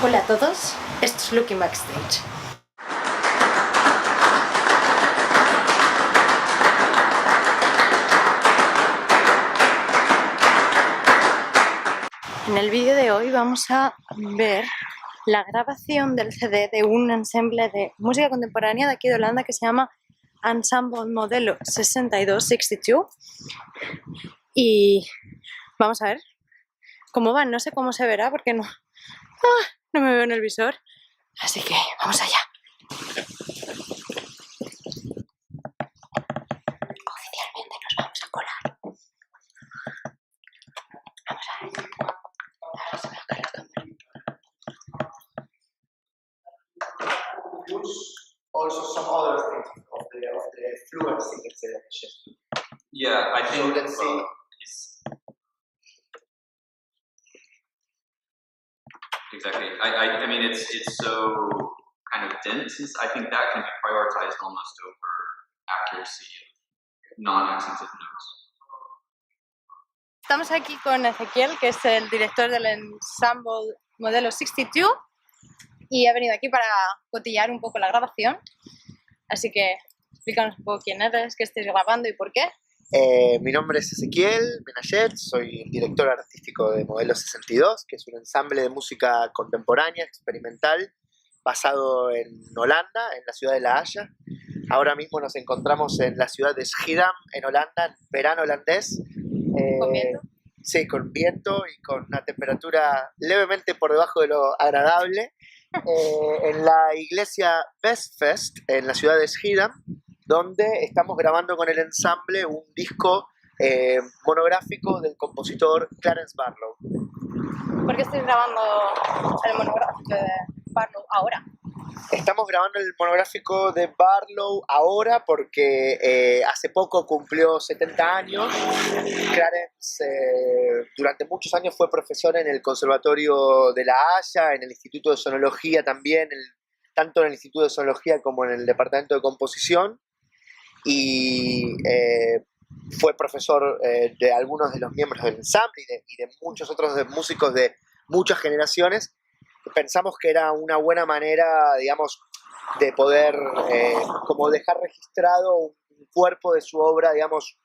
Hola a todos, esto es Looking Backstage. En el vídeo de hoy vamos a ver la grabación del CD de un ensemble de música contemporánea de aquí de Holanda que se llama Ensemble Modelo 6262 y vamos a ver cómo van. No sé cómo se verá porque no me veo en el visor, así que vamos allá. Oficialmente nos vamos a colar. Vamos a ver. Ahora se me va a caer la cámara. Also some other things of the fluency acceleration. Yeah, I think So let's see. Exactly. I mean, it's so kind of dense. I think that can be prioritized almost over accuracy of non-accented notes. Estamos aquí con Ezequiel, que es el director del Ensemble Modelo 62 y ha venido aquí para cotillar un poco la grabación. Así que explícanos un poco quién eres, qué estáis grabando y por qué. Mi nombre es Ezequiel Benayet, soy el director artístico de Modelo 62, que es un ensamble de música contemporánea, experimental, basado en Holanda, en la ciudad de La Haya. Ahora mismo nos encontramos en la ciudad de Schiedam, en Holanda, en verano holandés. ¿Con viento? Sí, con viento y con una temperatura levemente por debajo de lo agradable. En la iglesia Westfest, en la ciudad de Schiedam, donde estamos grabando con el ensamble un disco monográfico del compositor Clarence Barlow. ¿Por qué estáis grabando el monográfico de Barlow ahora? Estamos grabando el monográfico de Barlow ahora porque hace poco cumplió 70 años. Clarence durante muchos años fue profesor en el Conservatorio de La Haya, en el Instituto de Sonología también, tanto en el Instituto de Sonología como en el Departamento de Composición. Y fue profesor de algunos de los miembros del ensamble y de muchos otros músicos de muchas generaciones. Pensamos que era una buena manera, digamos, de poder como dejar registrado un cuerpo de su obra, digamos,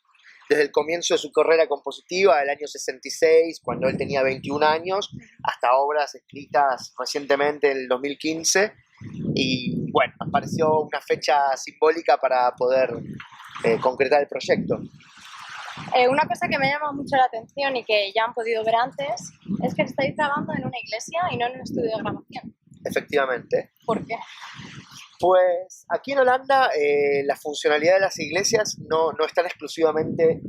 desde el comienzo de su carrera compositiva, el año 66, cuando él tenía 21 años, hasta obras escritas recientemente en el 2015. Y bueno, nos pareció una fecha simbólica para poder concretar el proyecto. Una cosa que me llama mucho la atención y que ya han podido ver antes es que estáis grabando en una iglesia y no en un estudio de grabación. Efectivamente. ¿Por qué? Pues aquí en Holanda la funcionalidad de las iglesias no están exclusivamente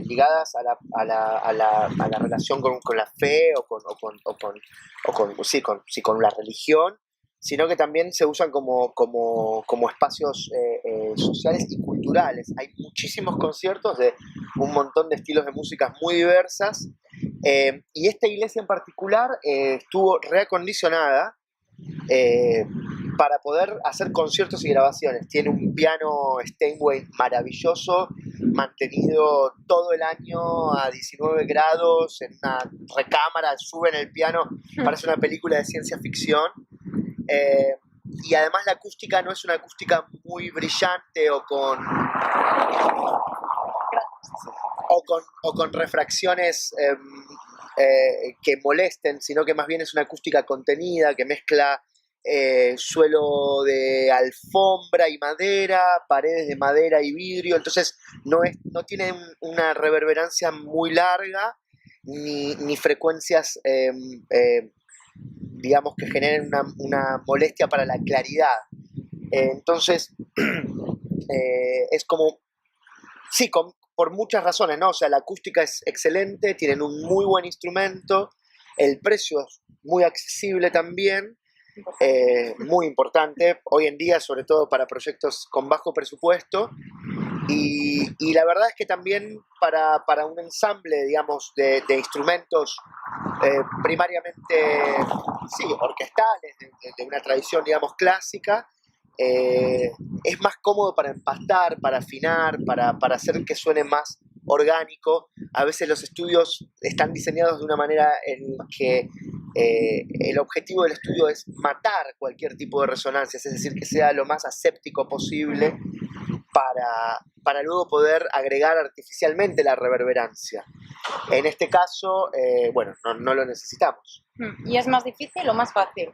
ligadas a la relación con la fe o con la religión, sino que también se usan como espacios sociales y culturales. Hay muchísimos conciertos de un montón de estilos de músicas muy diversas, y esta iglesia en particular estuvo reacondicionada para poder hacer conciertos y grabaciones. Tiene un piano Steinway maravilloso, mantenido todo el año a 19 grados, en una recámara, suben el piano, parece una película de ciencia ficción. Y además la acústica no es una acústica muy brillante o con refracciones que molesten, sino que más bien es una acústica contenida, que mezcla suelo de alfombra y madera, paredes de madera y vidrio, entonces no tiene una reverberancia muy larga ni frecuencias digamos que generen una molestia para la claridad. Entonces es como, sí, por muchas razones, ¿no? O sea, la acústica es excelente, tienen un muy buen instrumento, el precio es muy accesible también, muy importante hoy en día, sobre todo para proyectos con bajo presupuesto, y la verdad es que también para un ensamble, digamos, de instrumentos primariamente, sí, orquestales, de una tradición, digamos, clásica, es más cómodo para empastar, para afinar, para hacer que suene más orgánico. A veces los estudios están diseñados de una manera en que el objetivo del estudio es matar cualquier tipo de resonancias, es decir, que sea lo más aséptico posible para luego poder agregar artificialmente la reverberancia. En este caso, bueno, no lo necesitamos. ¿Y es más difícil o más fácil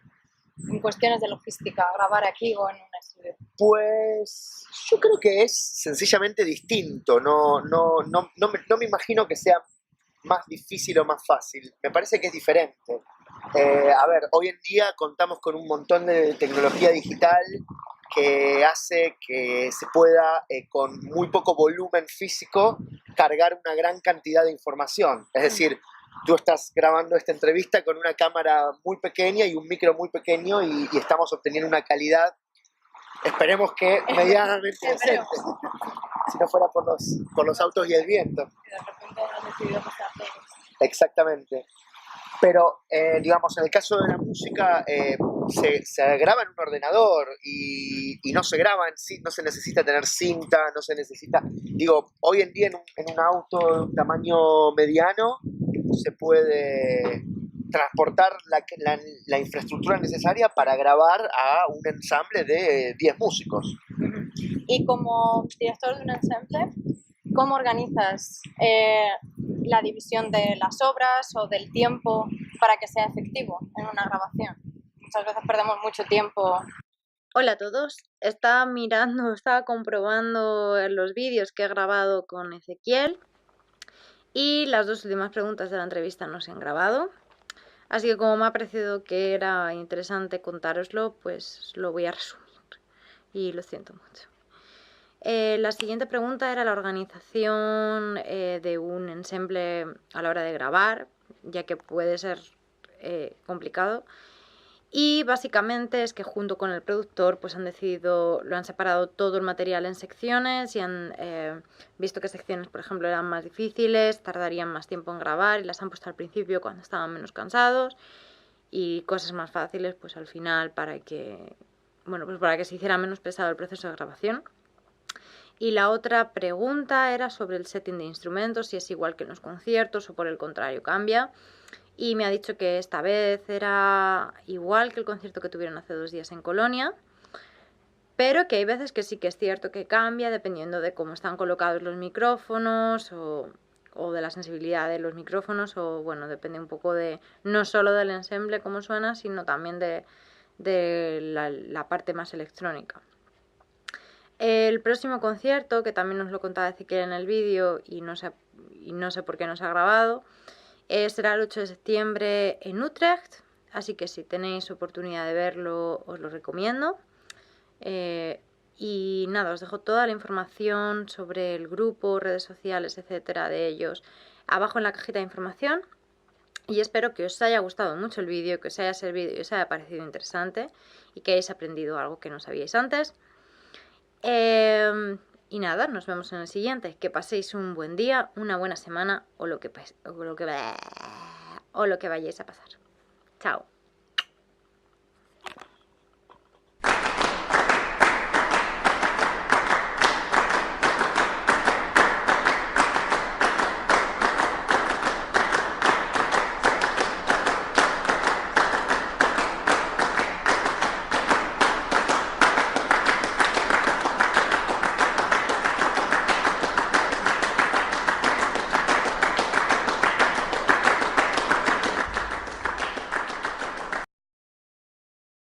en cuestiones de logística grabar aquí o en un estudio? Pues yo creo que es sencillamente distinto, no me imagino que sea más difícil o más fácil, me parece que es diferente. A ver, hoy en día contamos con un montón de tecnología digital que hace que se pueda, con muy poco volumen físico, cargar una gran cantidad de información. Es decir, tú estás grabando esta entrevista con una cámara muy pequeña y un micro muy pequeño y estamos obteniendo una calidad, esperemos que medianamente decente, si no fuera por los autos y el viento. De repente han decidido pasar todos. Exactamente. Pero, digamos, en el caso de la música, se graba en un ordenador y no se graba en sí, no se necesita tener cinta, no se necesita... Digo, hoy en día en un auto de un tamaño mediano se puede transportar la infraestructura necesaria para grabar a un ensamble de 10 músicos. Y como director de un ensamble, ¿cómo organizas la división de las obras o del tiempo para que sea efectivo en una grabación? Muchas veces perdemos mucho tiempo. Hola a todos, estaba comprobando los vídeos que he grabado con Ezequiel y las dos últimas preguntas de la entrevista no se han grabado. Así que como me ha parecido que era interesante contároslo, pues lo voy a resumir y lo siento mucho. La siguiente pregunta era la organización de un ensemble a la hora de grabar, ya que puede ser complicado. Y básicamente es que junto con el productor pues lo han separado todo el material en secciones y han visto que secciones, por ejemplo, eran más difíciles, tardarían más tiempo en grabar y las han puesto al principio cuando estaban menos cansados, y cosas más fáciles pues al final para que se hiciera menos pesado el proceso de grabación. Y la otra pregunta era sobre el setting de instrumentos, si es igual que en los conciertos o por el contrario cambia. Y me ha dicho que esta vez era igual que el concierto que tuvieron hace 2 días en Colonia, pero que hay veces que sí que es cierto que cambia dependiendo de cómo están colocados los micrófonos o de la sensibilidad de los micrófonos, o bueno, depende un poco de no solo del ensemble cómo suena, sino también de la parte más electrónica. El próximo concierto, que también nos lo contaba Ezequiel en el vídeo y no sé por qué no se ha grabado, será el 8 de septiembre en Utrecht, así que si tenéis oportunidad de verlo os lo recomiendo. Y nada, os dejo toda la información sobre el grupo, redes sociales, etcétera, de ellos abajo en la cajita de información. Y espero que os haya gustado mucho el vídeo, que os haya servido y os haya parecido interesante y que hayáis aprendido algo que no sabíais antes. Y nada, nos vemos en el siguiente. Que paséis un buen día, una buena semana o lo que vayáis a pasar. Chao.